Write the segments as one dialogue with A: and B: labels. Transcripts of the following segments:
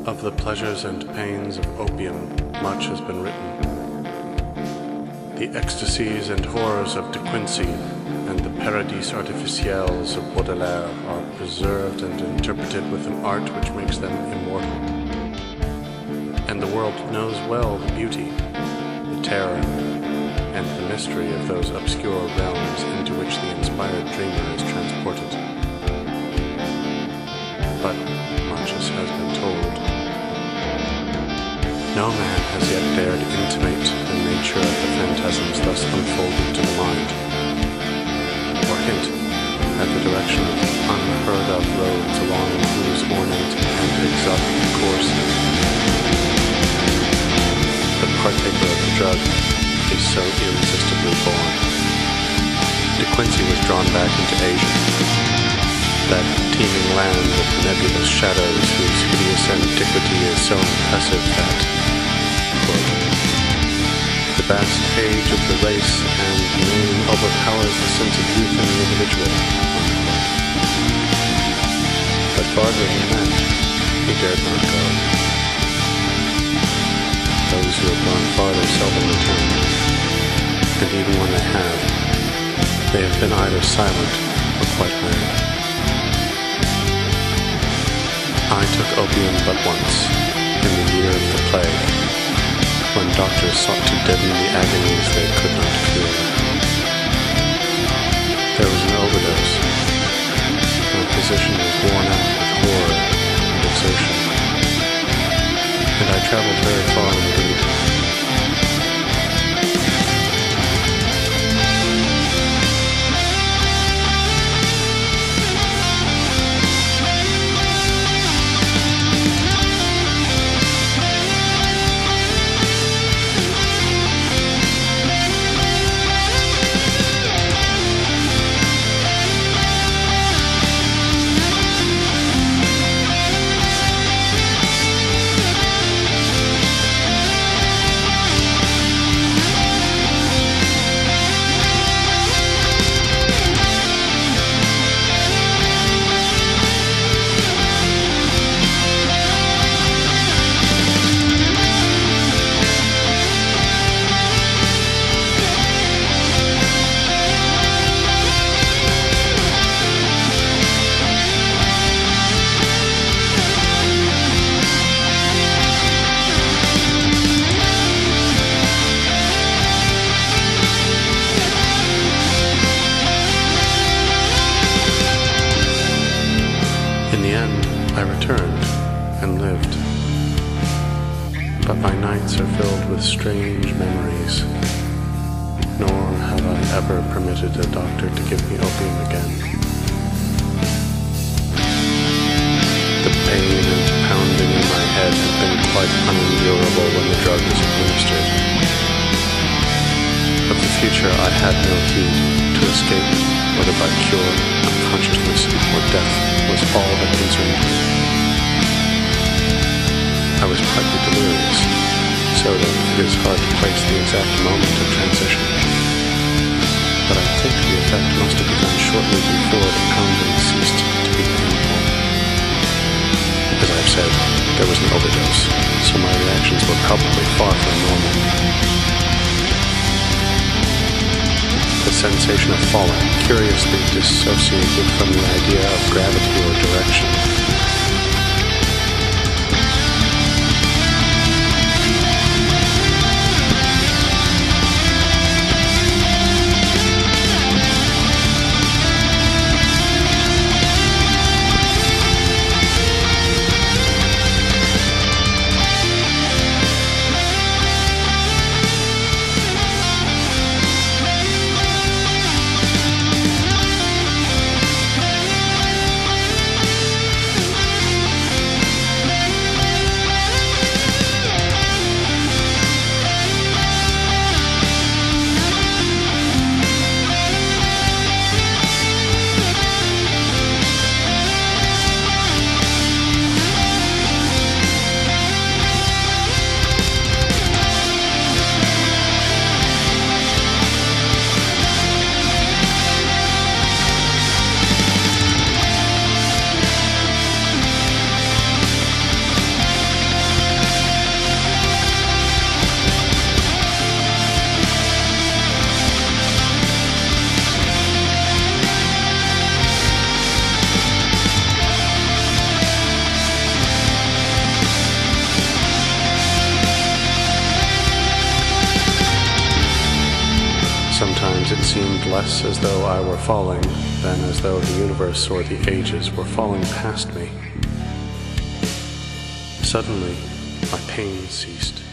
A: Of the pleasures and pains of opium, much has been written. The ecstasies and horrors of De Quincey and the paradis artificiels of Baudelaire are preserved and interpreted with an art which makes them immortal. And the world knows well the beauty, the terror, and the mystery of those obscure realms into which the inspired dreamer is transported. But much as has been told, no man has yet dared intimate the nature of the phantasms thus unfolded to the mind, or hint at the direction of unheard-of roads along whose ornate and exotic course the partaker of the drug is so irresistibly born. De Quincey was drawn back into Asia, that teeming land of nebulous shadows whose hideous antiquity is so impressive that, quote, the vast age of the race and name overpowers the sense of youth in the individual, unquote. But farther than that, he dared not go. Those who have gone farther seldom return, and even when they have been either silent or quite mad. I took opium but once, in the year of the plague, when doctors sought to deaden the agonies they could not cure. There was an overdose. My physician was worn out with horror and exertion, and I traveled very far indeed. In the end, I returned and lived, but my nights are filled with strange memories, nor have I ever permitted a doctor to give me opium again. The pain and pounding in my head have been quite unendurable when the drug was administered. Of the future I had no heed. To escape, whether by cure, unconsciousness, or death, was all that concerned me. I was partly delirious, so that it is hard to place the exact moment of transition. But I think the effect must have begun shortly before the pounding ceased to be painful. As I've said, there was an overdose, so my reactions were probably far from normal. The sensation of falling curiously dissociated from the idea of gravity or direction. times it seemed less as though I were falling than as though the universe or the ages were falling past me. Suddenly, my pain ceased.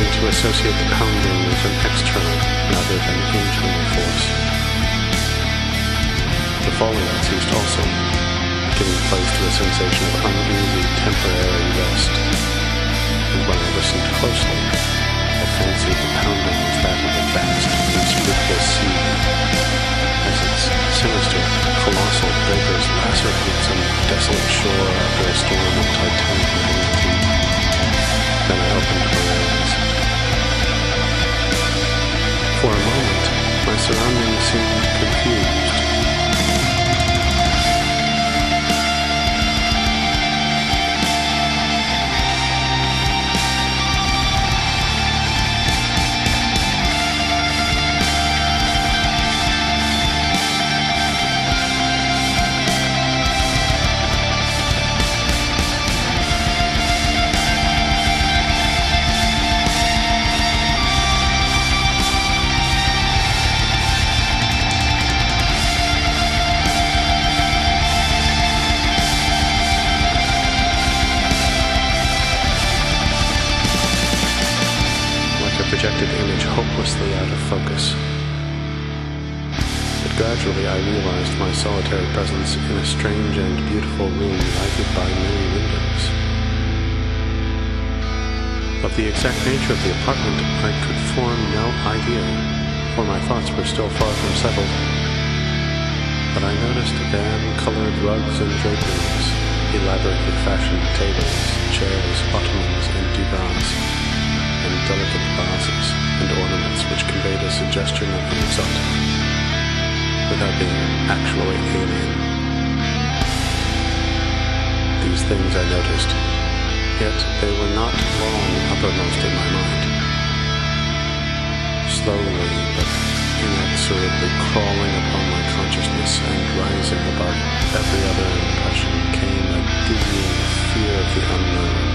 A: To associate the pounding with an external rather than internal force. The falling ceased also, giving place to a sensation of uneasy, temporary rest. And when I listened closely, I fancied the pounding was that of a vast, unscrupulous sea, as its sinister, colossal breakers lacerated some desolate shore after a storm of titanic magnitude. Then I opened my eyes. For a moment, my surroundings seemed confused. Projected image hopelessly out of focus. But gradually I realized my solitary presence in a strange and beautiful room lighted by many windows. Of the exact nature of the apartment I could form no idea, for my thoughts were still far from settled. But I noticed van-colored rugs and draperies, elaborately fashioned tables, chairs, ottomans, and divans, and delicate vases and ornaments which conveyed a suggestion of the exotic, without being actually alien. These things I noticed, yet they were not long uppermost in my mind. Slowly but inexorably crawling upon my consciousness and rising above every other impression came a dizzying fear of the unknown.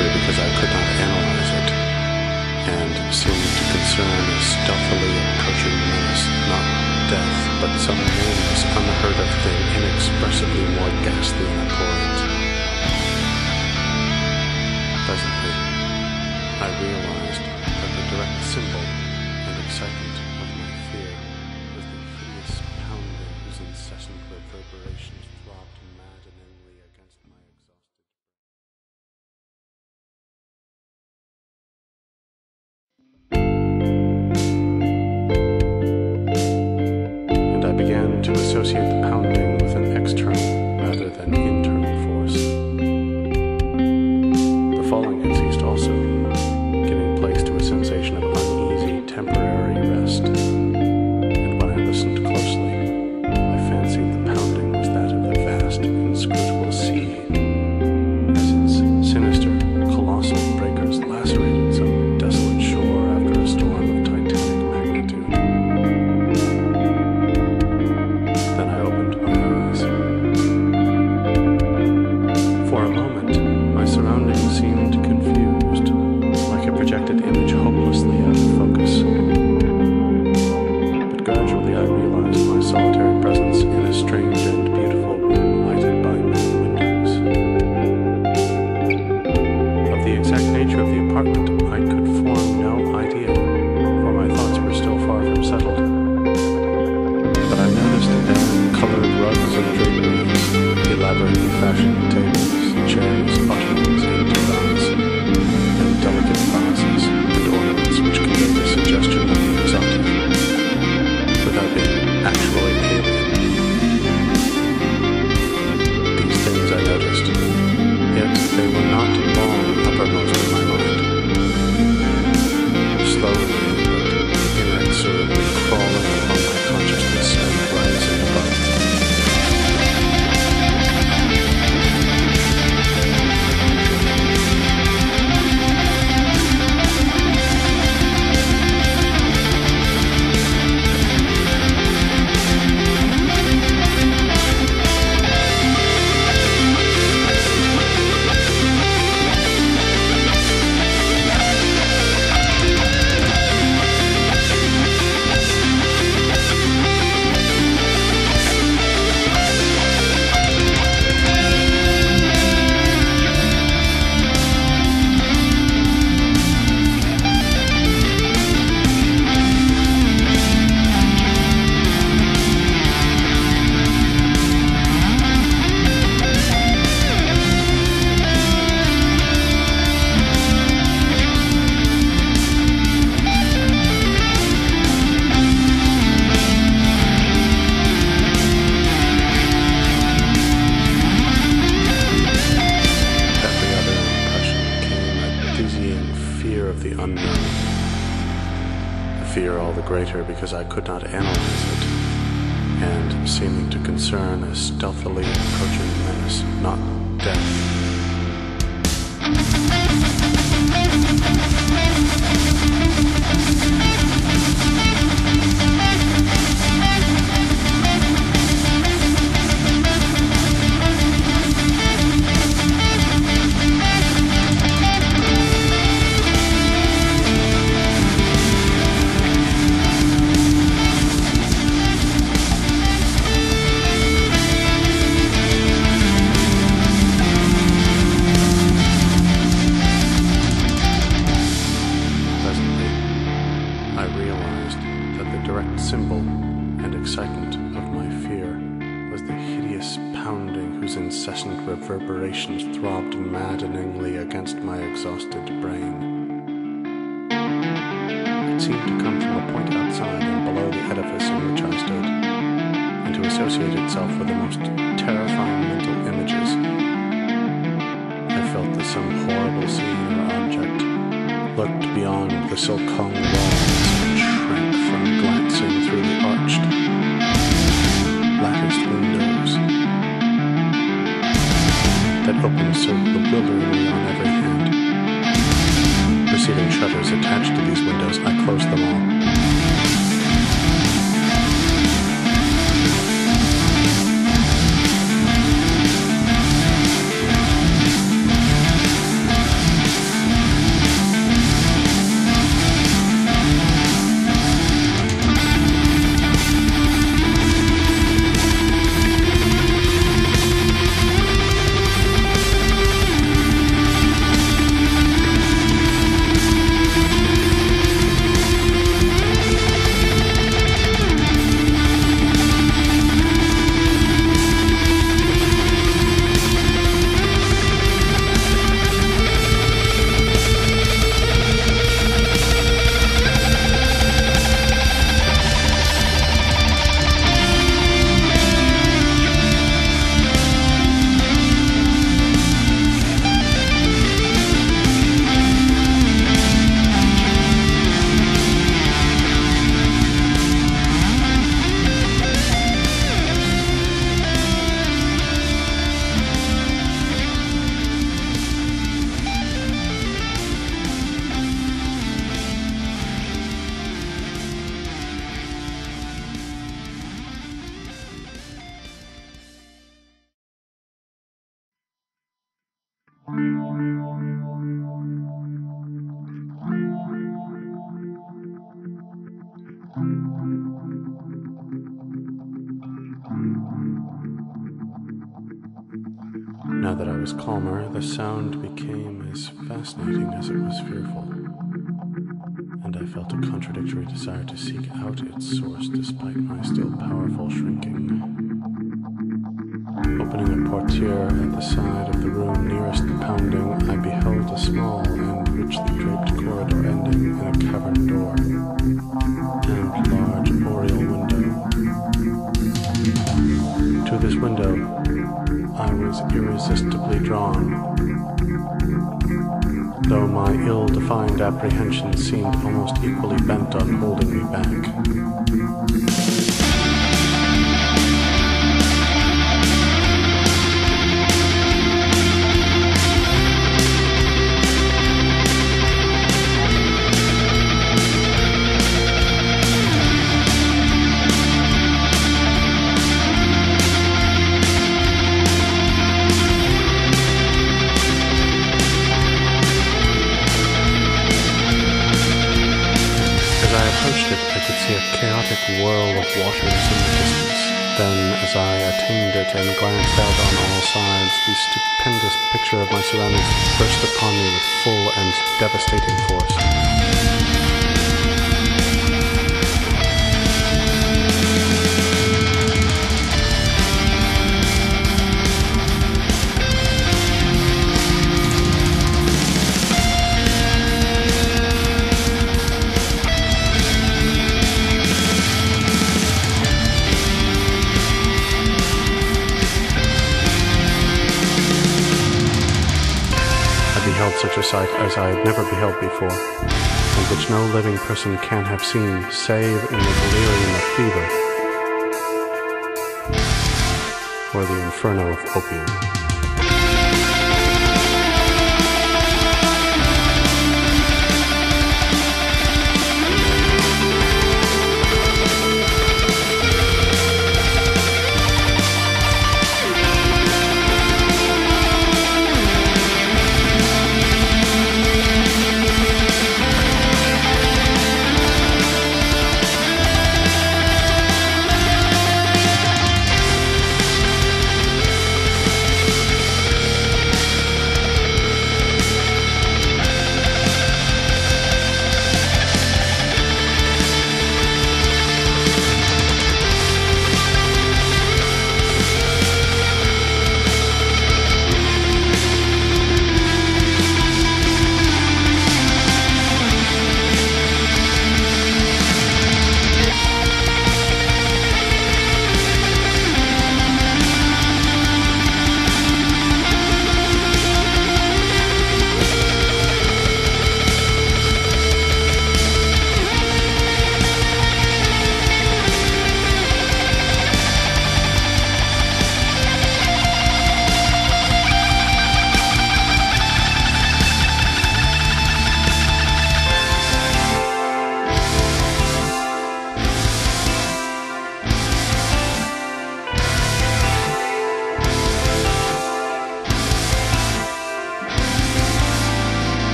A: Because I could not analyze it, and seemed to concern a stealthily approaching menace, not death, but some nameless, unheard of thing inexpressibly more ghastly and abhorrent. I realized that the direct symbol and excitement of my fear was the hideous pounding whose incessant reverberations throbbed maddeningly against my exhausted brain. And I began to associate the pounding with an external rather than internal force. The falling had ceased also, giving place to a sensation of uneasy, temporary rest. And when I listened closely, I fancied the pounding was that of the vast, inscrutable sea, as its sinister, colossal breakers lacerated some desolate shore after a storm of titanic magnitude. Then I opened my eyes. For a moment, my surroundings seemed confused, like a projected image hopelessly out of focus. But gradually I realized my solitary presence in a strange and beautiful room lighted by many windows. Of the exact nature of the apartment, I could form no idea, for my thoughts were still far from settled. But I noticed then colored rugs and draperies, elaborately fashioned tables, chairs, ottomans, and divans, and delicate vases and ornaments which conveyed a suggestion of the exotic, without being actually alien. These things I noticed, yet they were not long uppermost in my mind. Slowly, but inexorably crawling upon my consciousness and rising above. Greater because I could not analyze it, and seeming to concern a stealthily approaching menace, not death. Symbol and excitement of my fear was the hideous pounding whose incessant reverberations throbbed maddeningly against my exhausted brain. It seemed to come from a point outside and below the edifice in which I stood, and to associate itself with the most terrifying mental images. I felt that some horrible scene or object lurked beyond the silk-hung walls and shrank from glancing through the arched, latticed windows that opened so bewilderingly on every hand. Perceiving shutters attached to these windows, I closed them all. was calmer, the sound became as fascinating as it was fearful, and I felt a contradictory desire to seek out its source despite my still powerful shrinking. Opening a portiere at the side of the room nearest the pounding, I beheld a small and richly draped corridor ending in a cavern door and large oriel window. To this window I was irresistibly drawn, though my ill-defined apprehension seemed almost equally bent on holding me back. A chaotic whirl of waters in the distance. Then, as I attained it and glanced out on all sides, the stupendous picture of my surroundings burst upon me with full and devastating force. Such a sight as I had never beheld before, and which no living person can have seen, save in the delirium of fever, or the inferno of opium.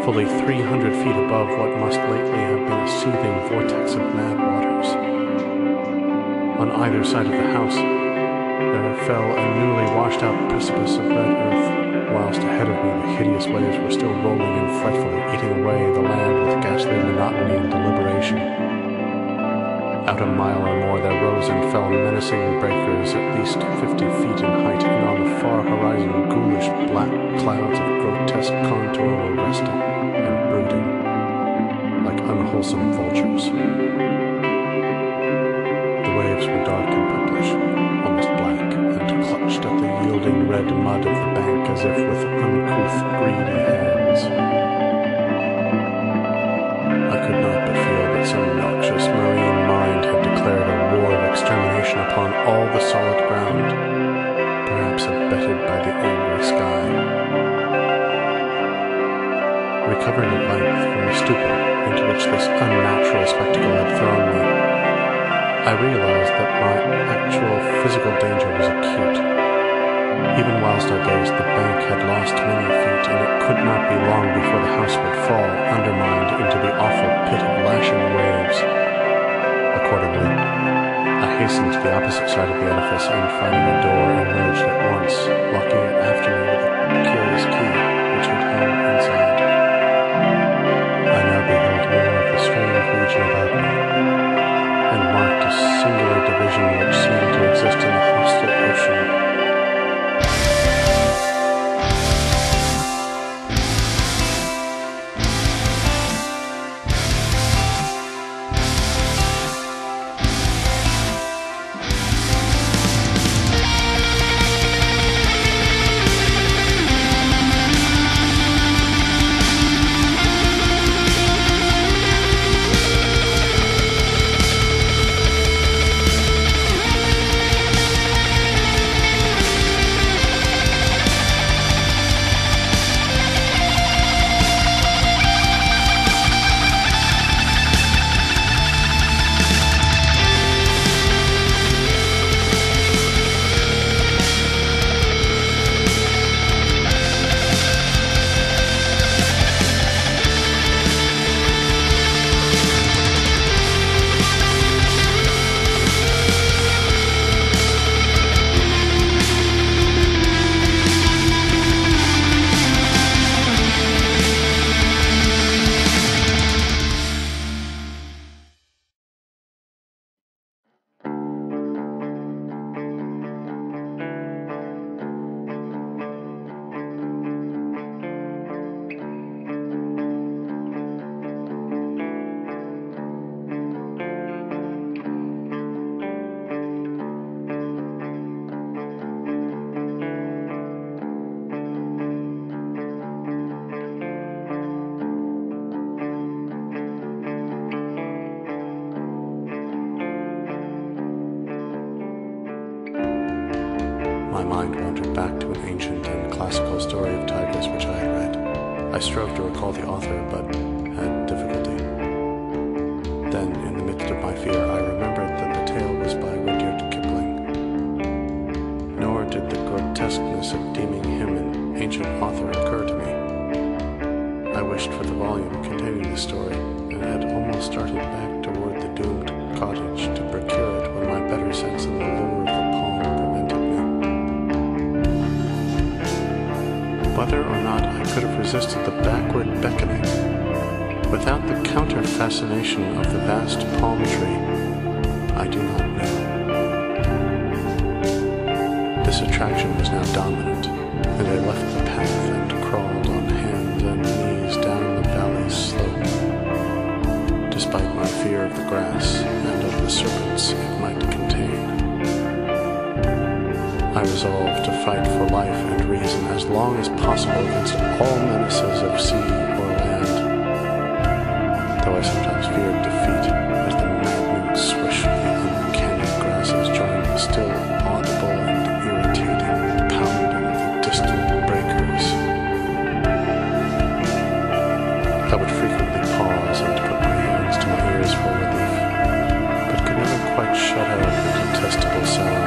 A: Fully 300 feet above what must lately have been a seething vortex of mad waters. On either side of the house, there fell a newly washed-out precipice of red earth, whilst ahead of me the hideous waves were still rolling and frightfully eating away the land with ghastly monotony and deliberation. Out a mile or more there rose and fell menacing breakers at least 50 feet in height, and on the far horizon ghoulish black clouds of grotesque contour were resting and brooding, like unwholesome vultures. The waves were dark and purplish, almost black, and clutched at the yielding red mud of the bank as if with uncouth, greedy hands. I could not but feel that some noxious marine mind had declared a war of extermination upon all the solid ground, perhaps abetted by the angry sky. Recovering at length from the stupor into which this unnatural spectacle had thrown me, I realized that my actual physical danger was acute. Even whilst I gazed, the bank had lost many feet, and it could not be long before the house would fall, undermined into the awful pit of lashing waves. Accordingly, I hastened to the opposite side of the edifice and, finding a door, emerged at once, locking it after me with a curious key which had hung inside. I now beheld more of the strange region about me, and marked a singular division which seemed to exist in the hostile ocean. My mind wandered back to an ancient and classical story of tigers which I had read. I strove to recall the author, but had difficulty. Then, in the midst of my fear, I remembered that the tale was by Rudyard Kipling. Nor did the grotesqueness of deeming him an ancient author occur to me. I wished for the volume containing the story, and had almost started back toward the doomed cottage to procure it when my better sense of the lure of the palm prevented me. Whether or not I could have resisted the backward beckoning, without the counter-fascination of the vast palm tree, I do not know. This attraction was now dominant, and I left the path and crawled on hands and knees down the valley slope, despite my fear of the grass and of the serpents it might contain. I resolved to fight for life and reason as long as possible against all menaces of sea or land, though I sometimes feared defeat as the maddening swish of the uncanny grasses joined the still audible and irritating pounding of the distant breakers. I would frequently pause and put my hands to my ears for relief, but could never quite shut out the detestable sound.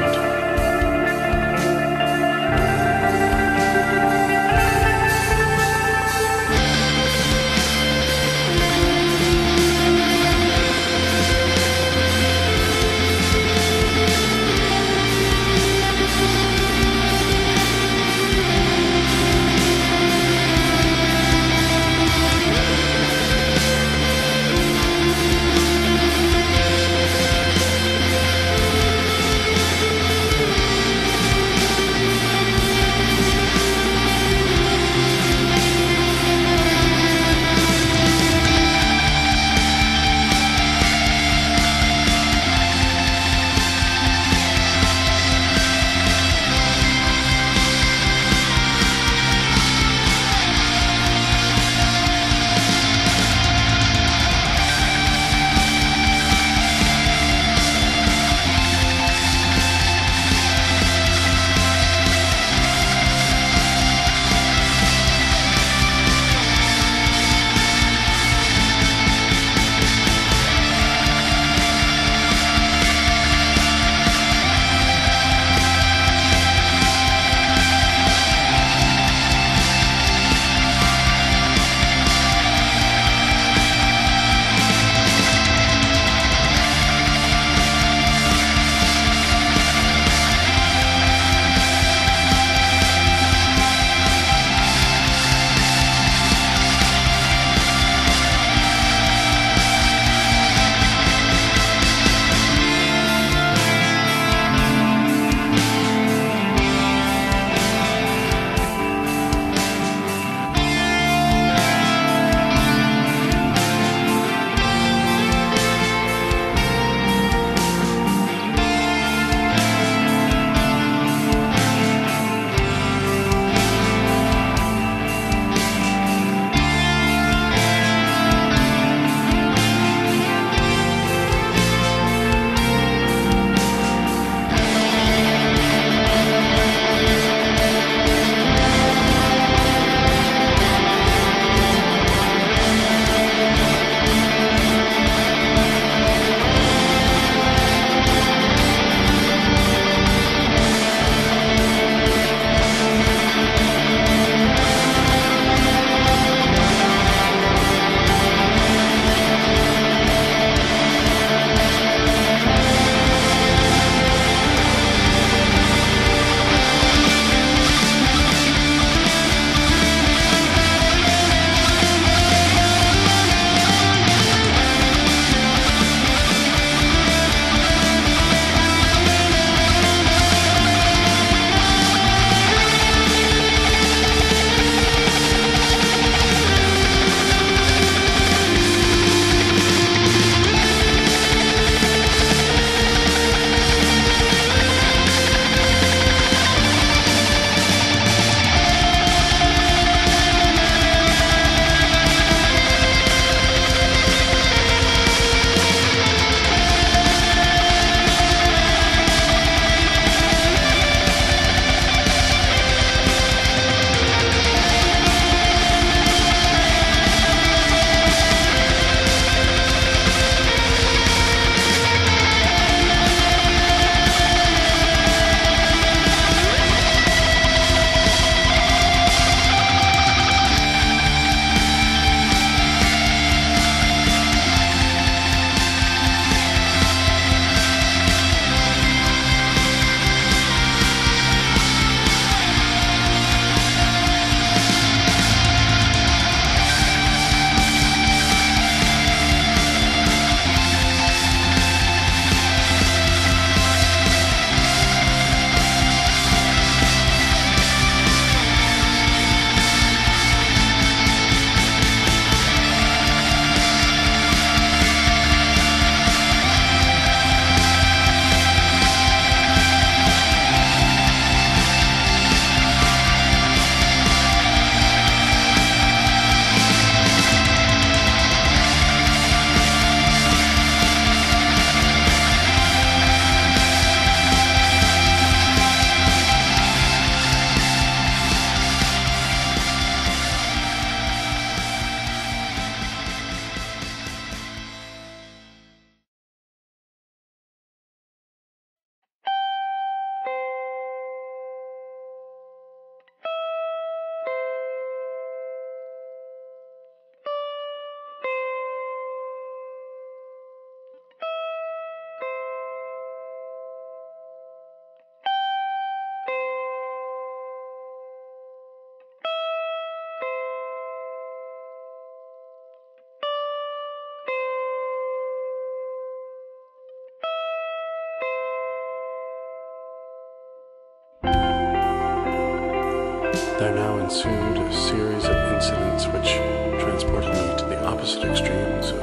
A: There now ensued a series of incidents which transported me to the opposite extremes of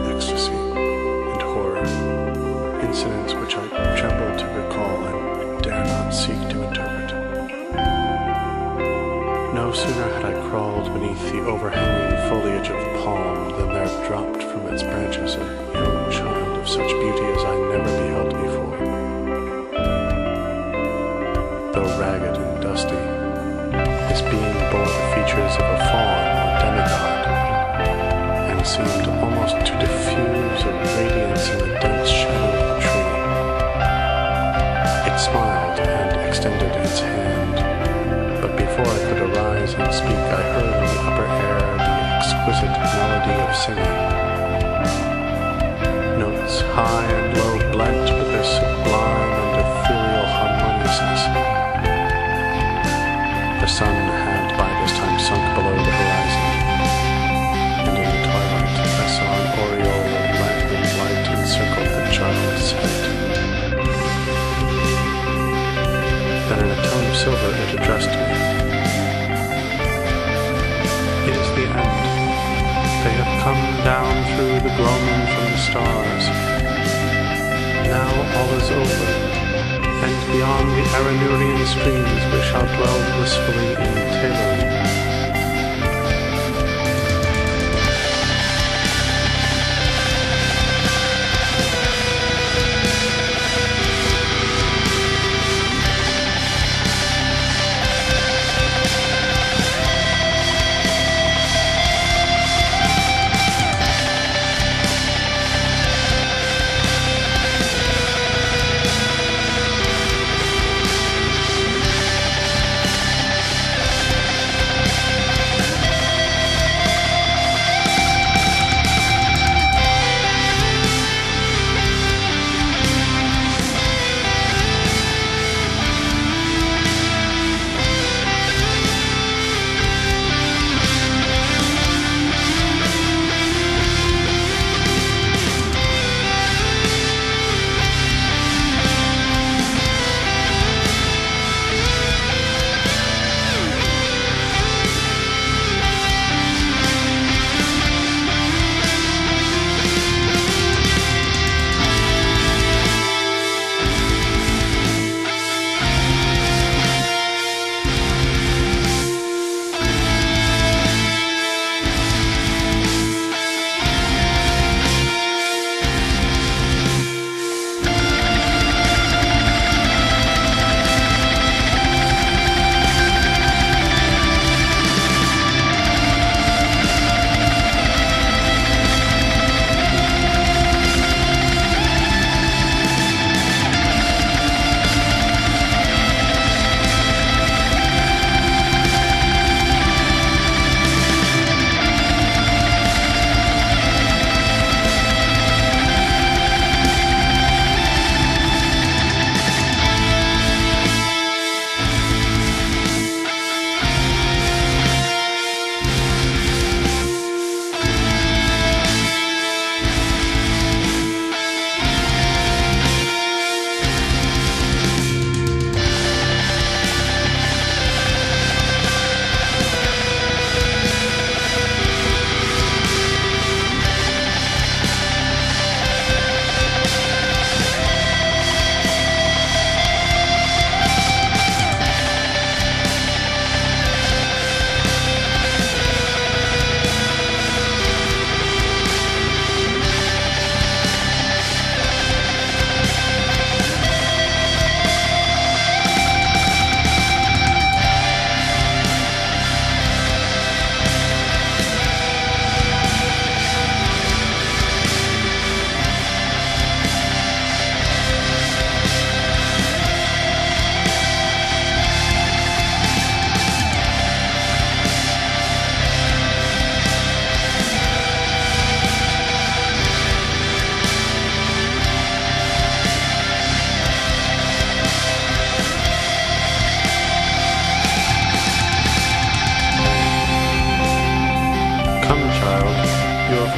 A: ecstasy and horror, incidents which I tremble to recall and dare not seek to interpret. No sooner had I crawled beneath the overhanging foliage of the palm than there dropped from its branches a young child of such beauty as I never beheld before. Though ragged and dusty, this being bore the features of a faun or demigod, and seemed almost to diffuse a radiance in the dense shadow of the tree. It smiled and extended its hand, but before I could arise and speak, I heard in the upper air the exquisite melody of singing. Notes high and low blent with their sublime and ethereal harmoniousness. The sun had by this time sunk below the horizon, and in the twilight I saw an aureole of lantern light encircle the child's head. Then in a tone of silver it addressed me. It is the end. They have come down through the gloaming from the stars. Now all is over. And beyond the Aranurian streams we shall dwell blissfully in Teloe.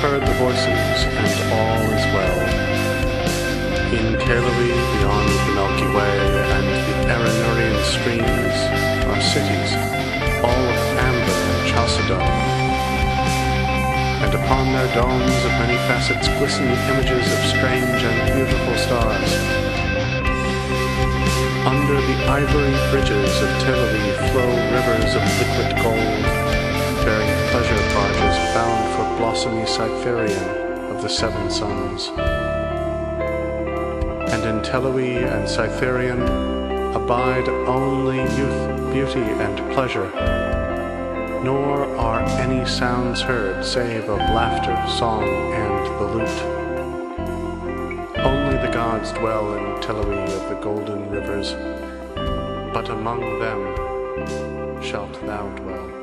B: heard the voices, and all is well. In Teloe, beyond the Milky Way and the Aranurian streams, are cities,
A: all of amber and chalcedony, and upon their domes of many facets glisten images of strange and beautiful stars. Under the ivory bridges of Tel Aviv flow rivers of liquid gold, bearing pleasure barges bound for blossomy Cytherian of the seven suns. And in Tel Aviv and Cytherian abide only youth, beauty, and pleasure, nor are any sounds heard save of laughter, song, and the lute. Only the gods dwell in Tel Aviv of the golden rivers, but among them shalt thou dwell.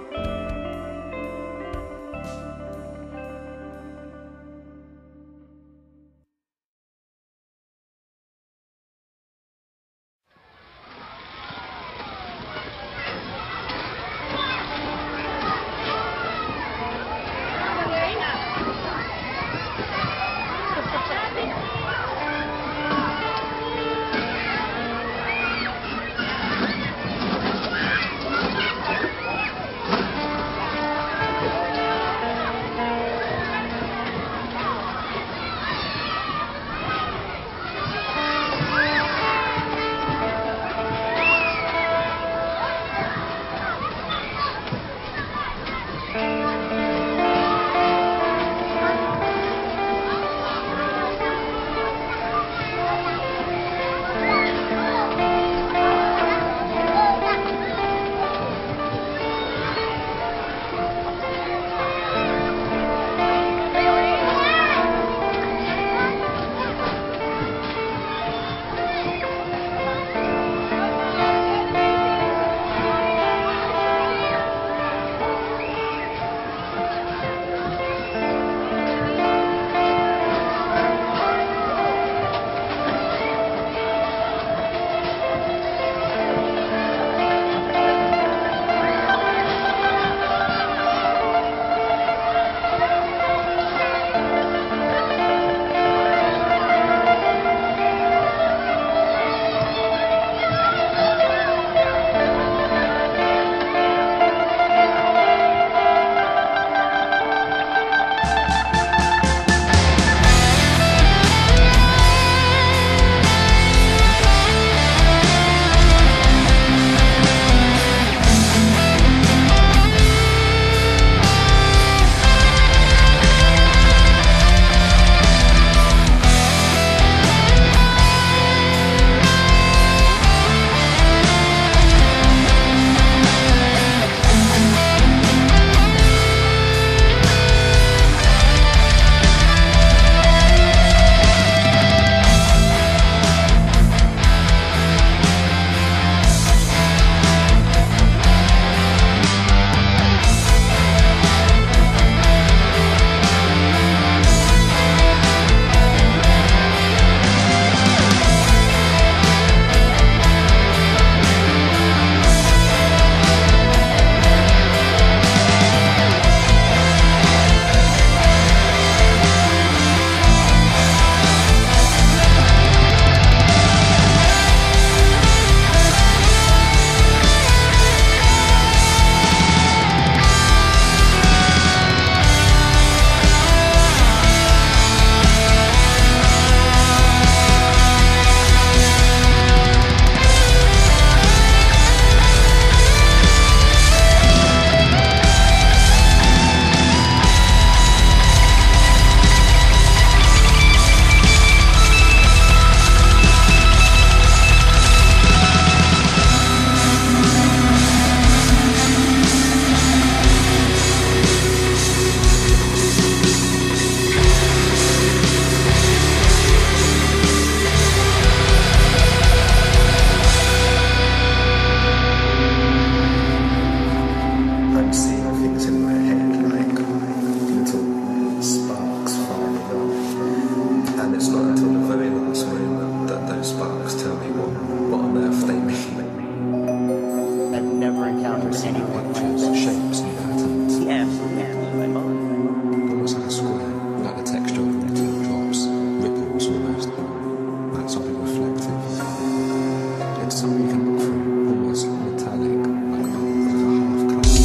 C: something you can look through, almost metallic, like a half cloud.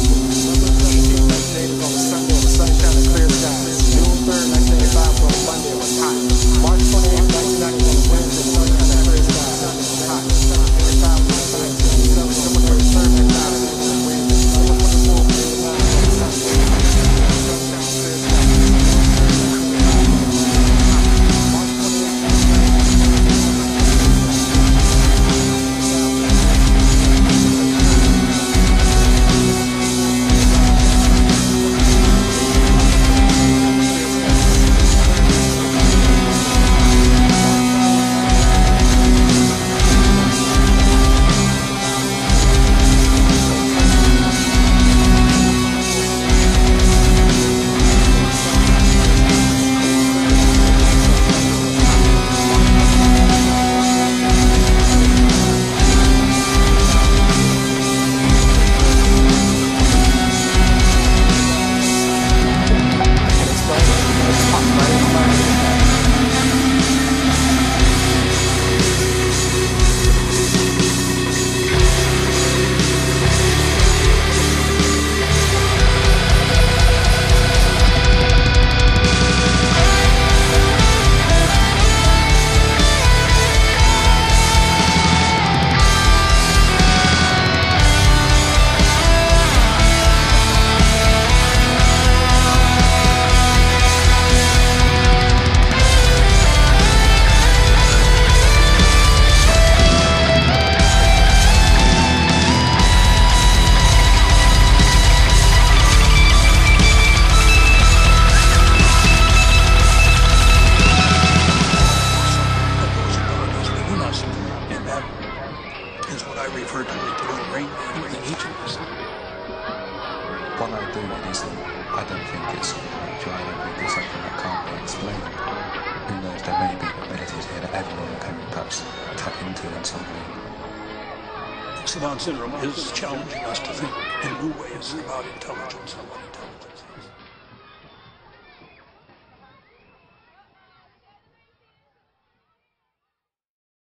C: intelligence.
D: What I do is I don't think it's genuinely something that can't be explained. Who knows, there may be abilities here that everyone can perhaps tap into in some way.
C: Savant syndrome is challenging us to think in new ways about intelligence and what intelligence